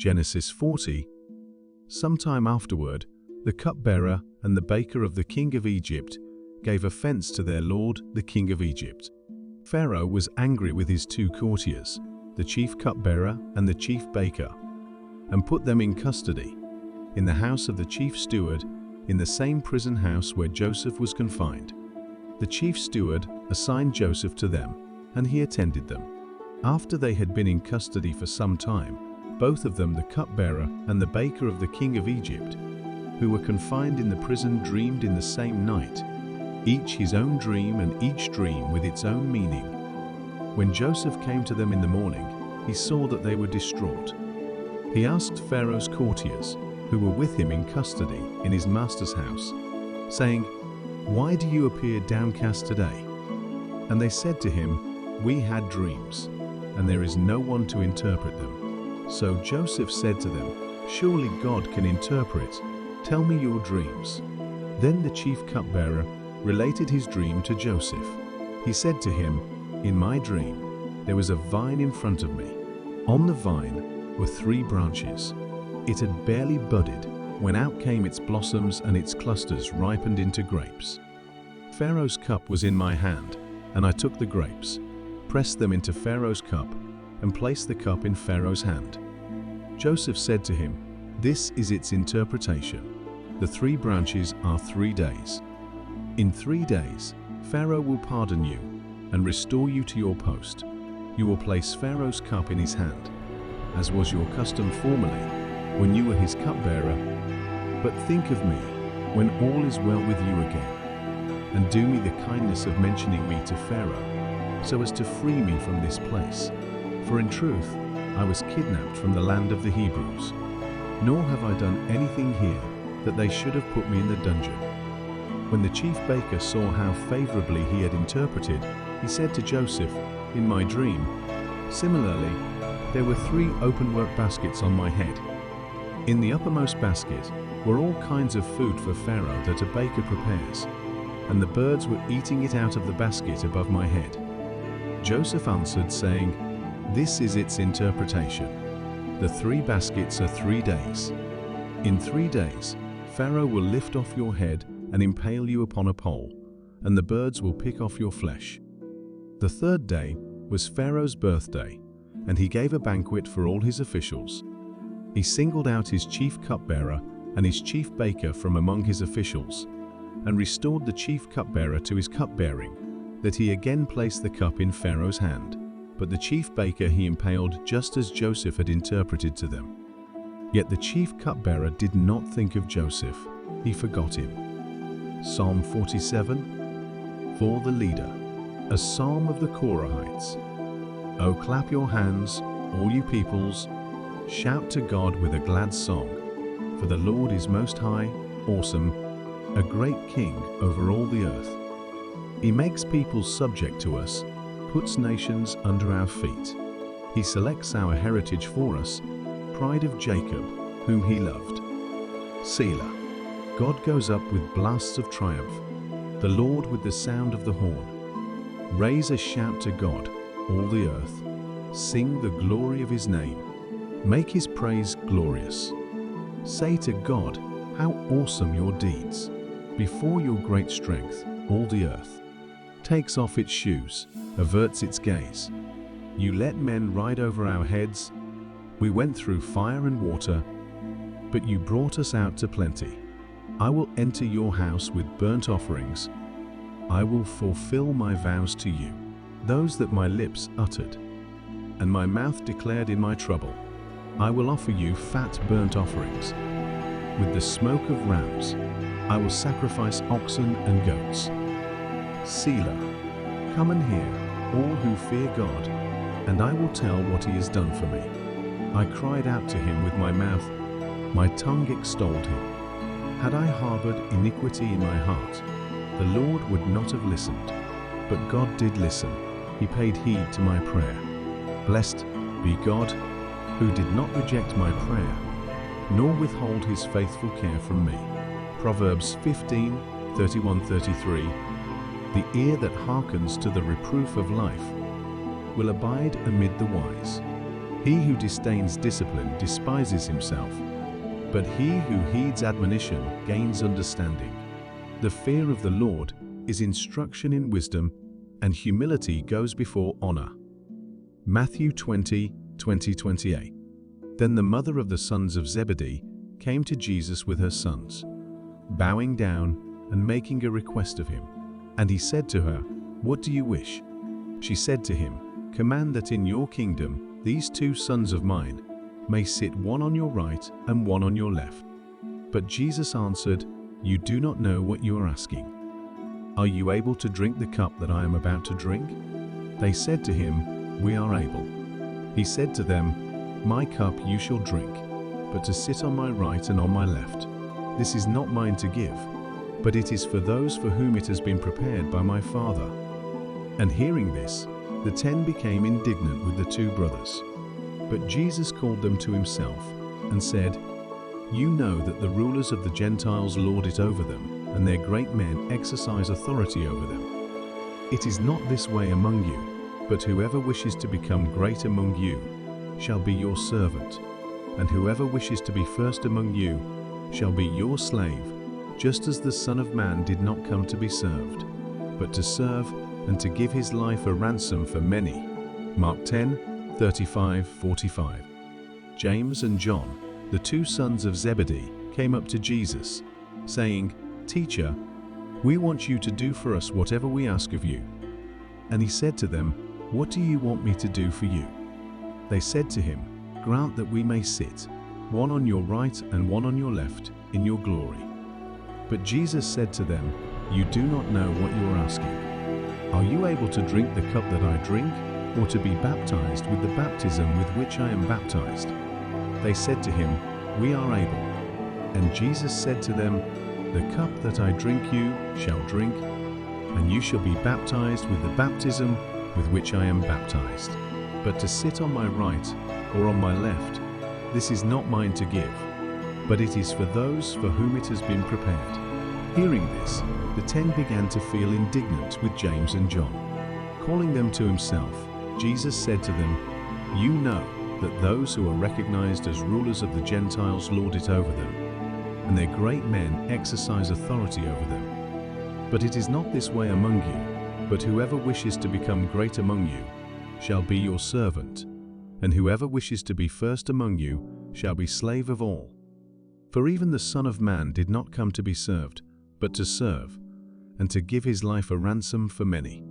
Genesis 40. Sometime afterward, the cupbearer and the baker of the king of Egypt gave offense to their lord, the king of Egypt. Pharaoh was angry with his two courtiers, the chief cupbearer and the chief baker, and put them in custody, in the house of the chief steward, in the same prison house where Joseph was confined. The chief steward assigned Joseph to them, and he attended them. After they had been in custody for some time, both of them, the cupbearer and the baker of the king of Egypt, who were confined in the prison, dreamed in the same night, each his own dream and each dream with its own meaning. When Joseph came to them in the morning, he saw that they were distraught. He asked Pharaoh's courtiers, who were with him in custody in his master's house, saying, "Why do you appear downcast today?" And they said to him, "We had dreams, and there is no one to interpret them." So Joseph said to them, "Surely God can interpret. Tell me your dreams." Then the chief cupbearer related his dream to Joseph. He said to him, "In my dream, there was a vine in front of me. On the vine were 3 branches. It had barely budded when out came its blossoms, and its clusters ripened into grapes. Pharaoh's cup was in my hand, and I took the grapes, pressed them into Pharaoh's cup, and placed the cup in Pharaoh's hand." Joseph said to him, "This is its interpretation. The 3 branches are 3 days. In 3 days, Pharaoh will pardon you and restore you to your post. You will place Pharaoh's cup in his hand, as was your custom formerly, when you were his cupbearer. But think of me when all is well with you again, and do me the kindness of mentioning me to Pharaoh, so as to free me from this place. For in truth, I was kidnapped from the land of the Hebrews. Nor have I done anything here that they should have put me in the dungeon." When the chief baker saw how favorably he had interpreted, he said to Joseph, "In my dream, similarly, there were 3 open-work baskets on my head. In the uppermost basket were all kinds of food for Pharaoh that a baker prepares, and the birds were eating it out of the basket above my head." Joseph answered, saying, "This is its interpretation. The 3 baskets are 3 days. In 3 days, Pharaoh will lift off your head and impale you upon a pole, and the birds will pick off your flesh." The 3rd day was Pharaoh's birthday, and he gave a banquet for all his officials. He singled out his chief cupbearer and his chief baker from among his officials, and restored the chief cupbearer to his cupbearing, that he again placed the cup in Pharaoh's hand. But the chief baker he impaled just as Joseph had interpreted to them. Yet the chief cupbearer did not think of Joseph, he forgot him. Psalm 47, for the leader, a psalm of the Korahites. "O clap your hands, all you peoples, shout to God with a glad song, for the Lord is most high, awesome, a great king over all the earth. He makes peoples subject to us, puts nations under our feet. He selects our heritage for us, pride of Jacob, whom he loved." Selah. God goes up with blasts of triumph, the Lord with the sound of the horn. Raise a shout to God, all the earth. Sing the glory of his name. Make his praise glorious. Say to God, "How awesome your deeds! Before your great strength, all the earth takes off its shoes, averts its gaze. You let men ride over our heads. We went through fire and water, but you brought us out to plenty. I will enter your house with burnt offerings. I will fulfill my vows to you, those that my lips uttered, and my mouth declared in my trouble. I will offer you fat burnt offerings. With the smoke of rams, I will sacrifice oxen and goats." Selah. Come and hear, all who fear God, and I will tell what he has done for me. I cried out to him with my mouth, my tongue extolled him. Had I harbored iniquity in my heart, the Lord would not have listened. But God did listen. He paid heed to my prayer. Blessed be God, who did not reject my prayer, nor withhold his faithful care from me. Proverbs 15:31-33. The ear that hearkens to the reproof of life will abide amid the wise, He who disdains discipline despises himself, but he who heeds admonition gains understanding. The fear of the Lord is instruction in wisdom, and humility goes before honor. Matthew 20:28. Then the mother of the sons of Zebedee came to Jesus with her sons, bowing down and making a request of him. And he said to her, "What do you wish?" She said to him, "Command that in your kingdom these two sons of mine may sit one on your right and one on your left." But Jesus answered, "You do not know what you are asking. Are you able to drink the cup that I am about to drink?" They said to him, "We are able." He said to them, "My cup you shall drink, but to sit on my right and on my left, this is not mine to give, but it is for those for whom it has been prepared by my Father." And hearing this, the 10 became indignant with the two brothers. But Jesus called them to himself and said, "You know that the rulers of the Gentiles lord it over them, and their great men exercise authority over them. It is not this way among you, but whoever wishes to become great among you shall be your servant, and whoever wishes to be first among you shall be your slave, just as the Son of Man did not come to be served, but to serve and to give his life a ransom for many." Mark 10:35-45. James and John, the two sons of Zebedee, came up to Jesus, saying, "Teacher, we want you to do for us whatever we ask of you." And he said to them, "What do you want me to do for you?" They said to him, "Grant that we may sit, one on your right and one on your left, in your glory." But Jesus said to them, "You do not know what you are asking. Are you able to drink the cup that I drink, or to be baptized with the baptism with which I am baptized?" They said to him, "We are able." And Jesus said to them, "The cup that I drink you shall drink, and you shall be baptized with the baptism with which I am baptized. But to sit on my right or on my left, this is not mine to give, but it is for those for whom it has been prepared." Hearing this, the 10 began to feel indignant with James and John. Calling them to himself, Jesus said to them, "You know that those who are recognized as rulers of the Gentiles lord it over them, and their great men exercise authority over them. But it is not this way among you, but whoever wishes to become great among you shall be your servant, and whoever wishes to be first among you shall be slave of all. For even the Son of Man did not come to be served, but to serve, and to give his life a ransom for many."